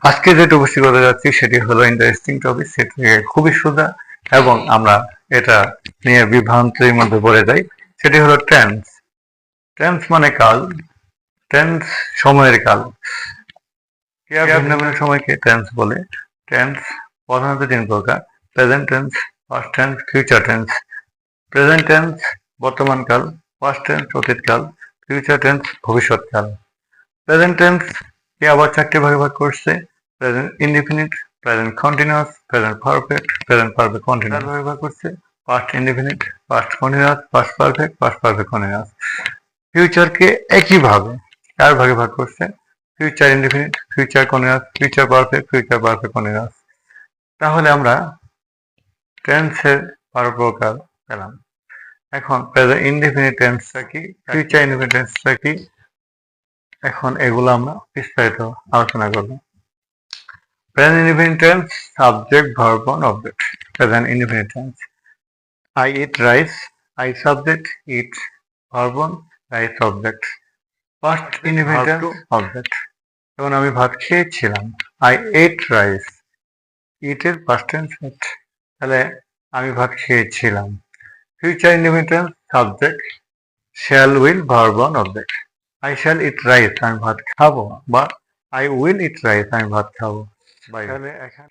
আজকে যে টপিকটি করতে যাচ্ছি সেটি হলো ইন্টারেস্টিং টপিক, সেটি খুবই সোজা এবং আমরা এটা নিয়ে বিভ্রান্তির মধ্যে পড়ে যাই। সেটি হলো টেন্স। টেন্স মানে কাল, টেন্স সময়ের কাল। ক্রিয়া ভিন্ন ভিন্ন সময়কে টেন্স বলে। টেন্স প্রধানত তিন প্রকার: present tense, past tense, future tense. Present tense বর্তমান কাল, পাস্ট টেন্স অতীতকাল, ফিউচার টেন্স ভবিষ্যৎকাল। প্রেজেন্ট টেন্স কে আবার চারটি ভাগে ভাগ করছে: present indefinite, present continuous, present perfect, present perfect continuous ভাগে ভাগ করছে। Past indefinite, past continuous, past perfect, past perfect continuous. ফিউচারকে একইভাবে চার ভাগে ভাগ করছে: future indefinite, future continuous, future perfect, future perfect continuous. তাহলে আমরা টেন্সের 12 প্রকার পেলাম। এখন প্রেজেন্ট ইনডিফিনিট টেন্সটা কি, ফিউচার ইনডিফিনিট টেন্সটা কি, এখন এগুলো আমরা বিস্তারিত আলোচনা করব। Present indefinite tense subject, verb, object. Present indefinite tense: I eat rice, I subject, eat verb, rice object. Past indefinite tense object. যেমন আমি ভাত খেয়েছিলাম, I ate rice. Eat এর past tense ate. তাহলে আমি ভাত খেয়েছিলাম। Future indefinite tense subject, shall, will, verb, object. I shall eat rice, আমি ভাত খাবো, বা I will eat rice, আমি ভাত খাবো। তাহলে এখানে